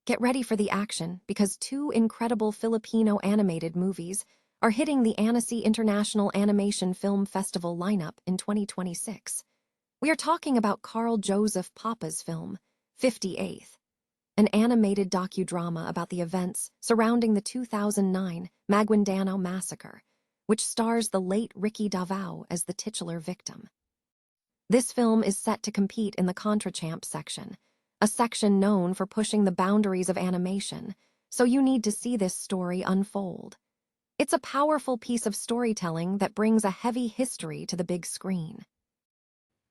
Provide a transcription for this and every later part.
Get ready for the action because two incredible Filipino animated movies are hitting the Annecy International Animation Film Festival lineup in 2026. We are talking about Carl Joseph Papa's film, 58th, an animated docudrama about the events surrounding the 2009 Maguindanao massacre, which stars the late Ricky Davao as the titular victim. This film is set to compete in the Contrachamp section, a section known for pushing the boundaries of animation, so you need to see this story unfold. It's a powerful piece of storytelling that brings a heavy history to the big screen.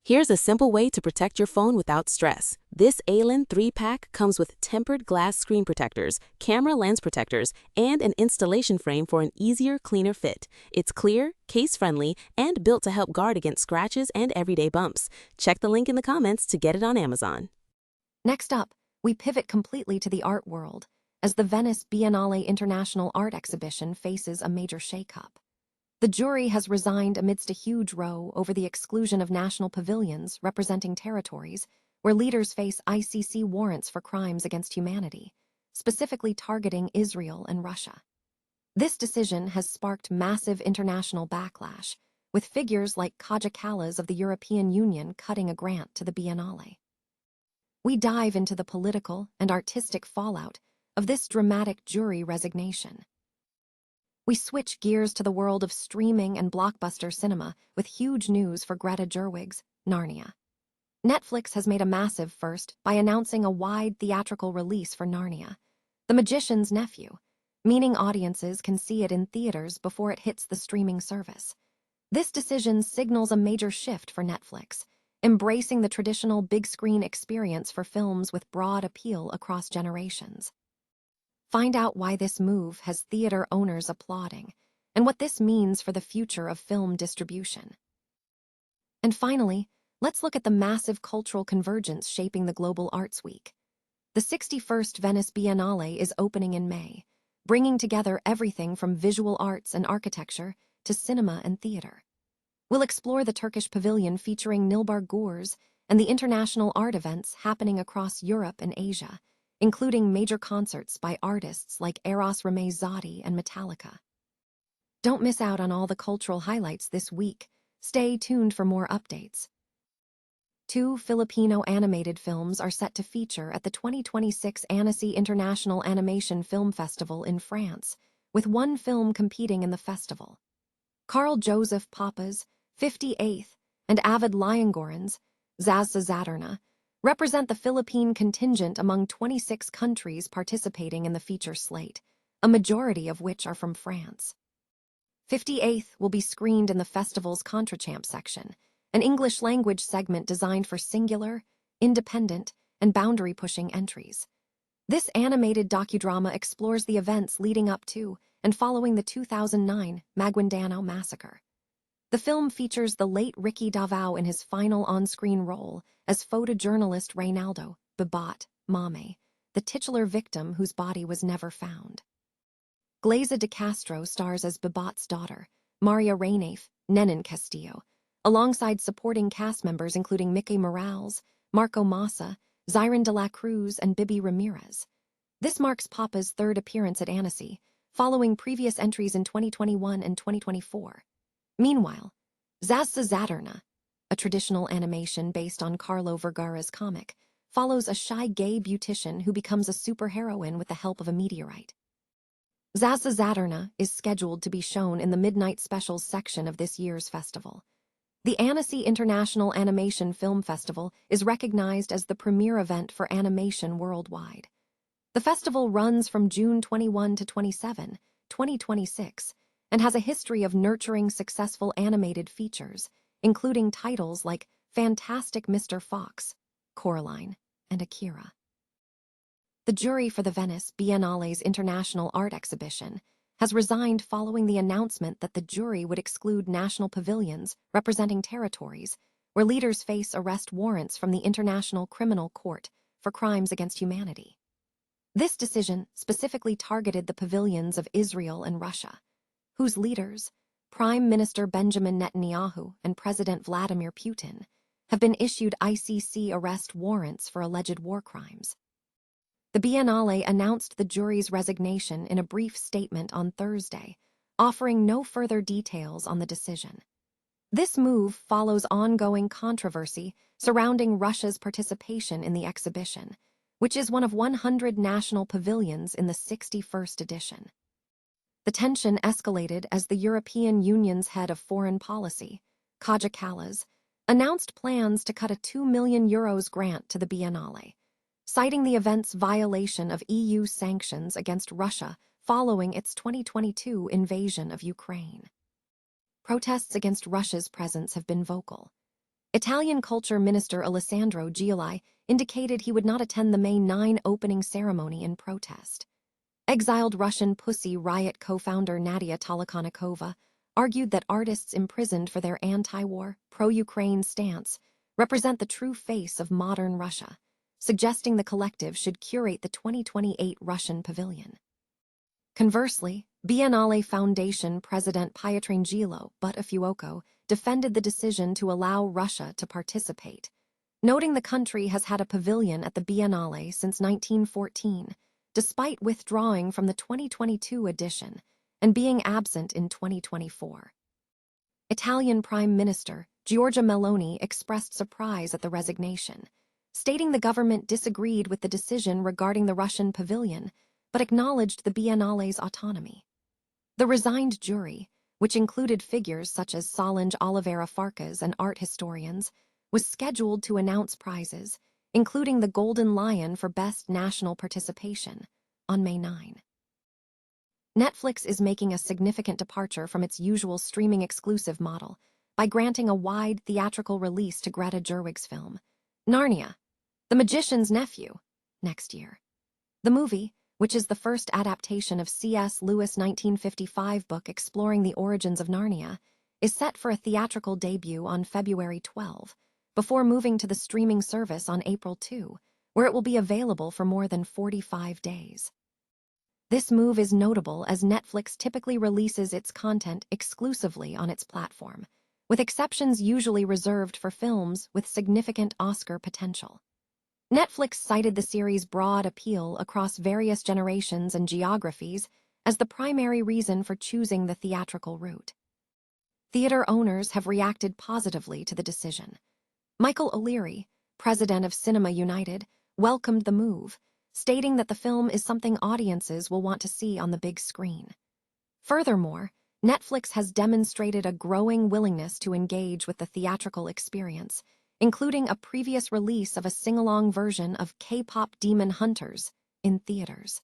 Here's a simple way to protect your phone without stress. This ALIN 3-pack comes with tempered glass screen protectors, camera lens protectors, and an installation frame for an easier, cleaner fit. It's clear, case-friendly, and built to help guard against scratches and everyday bumps. Check the link in the comments to get it on Amazon. Next up, we pivot completely to the art world, as the Venice Biennale International Art Exhibition faces a major shakeup. The jury has resigned amidst a huge row over the exclusion of national pavilions representing territories where leaders face ICC warrants for crimes against humanity, specifically targeting Israel and Russia. This decision has sparked massive international backlash, with figures like Kaja Kallas of the European Union cutting a grant to the Biennale. We dive into the political and artistic fallout of this dramatic jury resignation. We switch gears to the world of streaming and blockbuster cinema with huge news for Greta Gerwig's Narnia. Netflix has made a massive first by announcing a wide theatrical release for Narnia, The Magician's Nephew, meaning audiences can see it in theaters before it hits the streaming service. This decision signals a major shift for Netflix, embracing the traditional big-screen experience for films with broad appeal across generations. Find out why this move has theater owners applauding, and what this means for the future of film distribution. And finally, let's look at the massive cultural convergence shaping the Global Arts Week. The 61st Venice Biennale is opening in May, bringing together everything from visual arts and architecture to cinema and theater. We'll explore the Turkish pavilion featuring Nilbar Gurs and the international art events happening across Europe and Asia, including major concerts by artists like Eros Ramazzotti and Metallica. Don't miss out on all the cultural highlights this week. Stay tuned for more updates. Two Filipino animated films are set to feature at the 2026 Annecy International Animation Film Festival in France, with one film competing in the festival. Carl Joseph Papa's 58th and Avid Liongoran's Zazza Zadarna represent the Philippine contingent among 26 countries participating in the feature slate, a majority of which are from France. 58th will be screened in the festival's Contrachamp section, an English-language segment designed for singular, independent, and boundary-pushing entries. This animated docudrama explores the events leading up to and following the 2009 Maguindanao massacre. The film features the late Ricky Davao in his final on-screen role as photojournalist Reynaldo Bibat Mame, the titular victim whose body was never found. Gleza de Castro stars as Bibat's daughter, Maria Reynafe Nenin Castillo, alongside supporting cast members including Mickey Morales, Marco Massa, Zyron de la Cruz, and Bibi Ramirez. This marks Papa's third appearance at Annecy, following previous entries in 2021 and 2024. Meanwhile, Zazza Zadarna, a traditional animation based on Carlo Vergara's comic, follows a shy gay beautician who becomes a superheroine with the help of a meteorite. Zazza Zadarna is scheduled to be shown in the Midnight Specials section of this year's festival. The Annecy International Animation Film Festival is recognized as the premier event for animation worldwide. The festival runs from June 21 to 27, 2026, and has a history of nurturing successful animated features, including titles like Fantastic Mr. Fox, Coraline, and Akira. The jury for the Venice Biennale's International Art Exhibition has resigned following the announcement that the jury would exclude national pavilions representing territories where leaders face arrest warrants from the International Criminal Court for crimes against humanity. This decision specifically targeted the pavilions of Israel and Russia, whose leaders, Prime Minister Benjamin Netanyahu and President Vladimir Putin, have been issued ICC arrest warrants for alleged war crimes. The Biennale announced the jury's resignation in a brief statement on Thursday, offering no further details on the decision. This move follows ongoing controversy surrounding Russia's participation in the exhibition, which is one of 100 national pavilions in the 61st edition. The tension escalated as the European Union's head of foreign policy, Kaja Kallas, announced plans to cut a €2 million grant to the Biennale, citing the event's violation of EU sanctions against Russia following its 2022 invasion of Ukraine. Protests against Russia's presence have been vocal. Italian Culture Minister Alessandro Gioli indicated he would not attend the May 9 opening ceremony in protest. Exiled Russian Pussy Riot co-founder Nadia Tolokonnikova argued that artists imprisoned for their anti-war, pro-Ukraine stance represent the true face of modern Russia, suggesting the collective should curate the 2028 Russian pavilion. Conversely, Biennale Foundation President Pietrangelo Buttafuoco defended the decision to allow Russia to participate, noting the country has had a pavilion at the Biennale since 1914, despite withdrawing from the 2022 edition and being absent in 2024. Italian Prime Minister Giorgia Meloni expressed surprise at the resignation, stating the government disagreed with the decision regarding the Russian pavilion, but acknowledged the Biennale's autonomy. The resigned jury, which included figures such as Solange Oliveira Farkas and art historians, was scheduled to announce prizes, including the Golden Lion for Best National Participation, on May 9. Netflix is making a significant departure from its usual streaming exclusive model by granting a wide theatrical release to Greta Gerwig's film, Narnia, The Magician's Nephew, next year. The movie, which is the first adaptation of C.S. Lewis' 1955 book exploring the origins of Narnia, is set for a theatrical debut on February 12, before moving to the streaming service on April 2, where it will be available for more than 45 days. This move is notable as Netflix typically releases its content exclusively on its platform, with exceptions usually reserved for films with significant Oscar potential. Netflix cited the series' broad appeal across various generations and geographies as the primary reason for choosing the theatrical route. Theater owners have reacted positively to the decision. Michael O'Leary, president of Cinema United, welcomed the move, stating that the film is something audiences will want to see on the big screen. Furthermore, Netflix has demonstrated a growing willingness to engage with the theatrical experience, including a previous release of a sing-along version of K-pop Demon Hunters in theaters.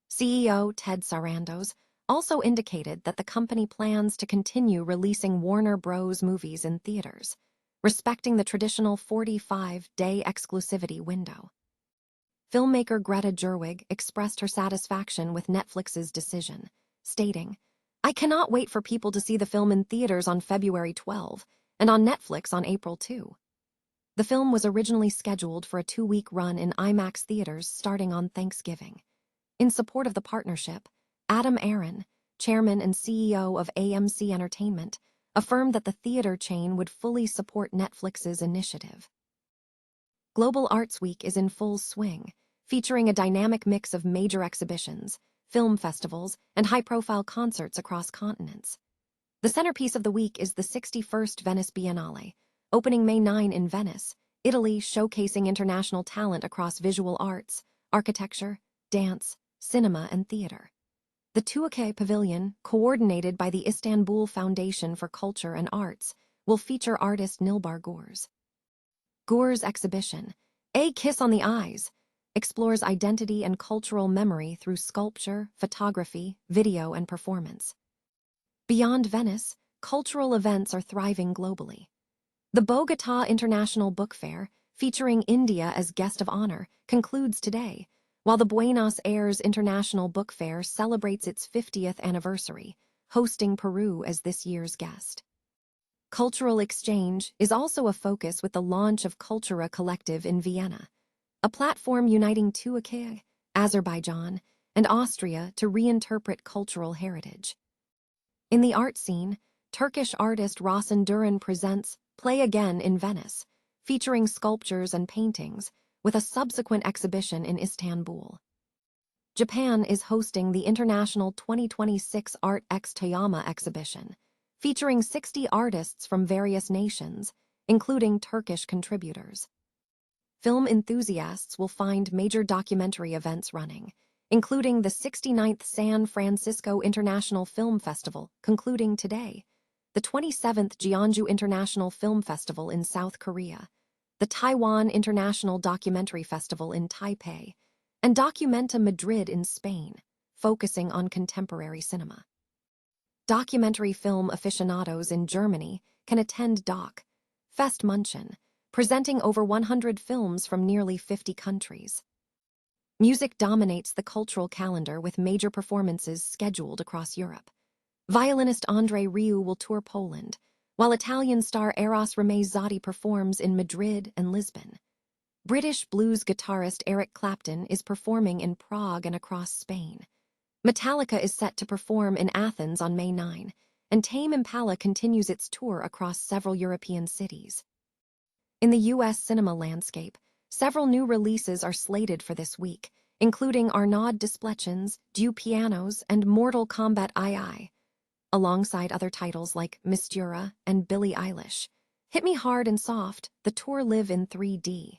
CEO Ted Sarandos also indicated that the company plans to continue releasing Warner Bros. Movies in theaters, respecting the traditional 45-day exclusivity window. Filmmaker Greta Gerwig expressed her satisfaction with Netflix's decision, stating, "I cannot wait for people to see the film in theaters on February 12 and on Netflix on April 2. The film was originally scheduled for a 2-week run in IMAX theaters starting on Thanksgiving. In support of the partnership, Adam Aron, chairman and CEO of AMC Entertainment, affirmed that the theater chain would fully support Netflix's initiative. Global Arts Week is in full swing, featuring a dynamic mix of major exhibitions, film festivals, and high-profile concerts across continents. The centerpiece of the week is the 61st Venice Biennale, opening May 9 in Venice, Italy, showcasing international talent across visual arts, architecture, dance, cinema, and theater. The Tuğçe Pavilion, coordinated by the Istanbul Foundation for Culture and Arts, will feature artist Nilbar Gür's. Gür's exhibition, A Kiss on the Eyes, explores identity and cultural memory through sculpture, photography, video, and performance. Beyond Venice, cultural events are thriving globally. The Bogotá International Book Fair, featuring India as guest of honor, concludes today, while the Buenos Aires International Book Fair celebrates its 50th anniversary, hosting Peru as this year's guest. Cultural exchange is also a focus with the launch of Cultura Collective in Vienna, a platform uniting Turkey, Azerbaijan, and Austria to reinterpret cultural heritage. In the art scene, Turkish artist Rasen Duran presents Play Again in Venice, featuring sculptures and paintings, with a subsequent exhibition in Istanbul. Japan is hosting the International 2026 Art X Toyama exhibition, featuring 60 artists from various nations, including Turkish contributors. Film enthusiasts will find major documentary events running, including the 69th San Francisco International Film Festival, concluding today, the 27th Jeonju International Film Festival in South Korea, the Taiwan International Documentary Festival in Taipei, and Documenta Madrid in Spain, focusing on contemporary cinema. Documentary film aficionados in Germany can attend Doc Fest München, presenting over 100 films from nearly 50 countries. Music dominates the cultural calendar with major performances scheduled across Europe. Violinist Andrei Rieu will tour Poland, while Italian star Eros Ramazzotti performs in Madrid and Lisbon. British blues guitarist Eric Clapton is performing in Prague and across Spain. Metallica is set to perform in Athens on May 9, and Tame Impala continues its tour across several European cities. In the U.S. cinema landscape, several new releases are slated for this week, including Arnaud Desplechin's Deux Pianos and Mortal Kombat II, alongside other titles like Mistura and Billie Eilish. Hit Me Hard and Soft, the tour live in 3D.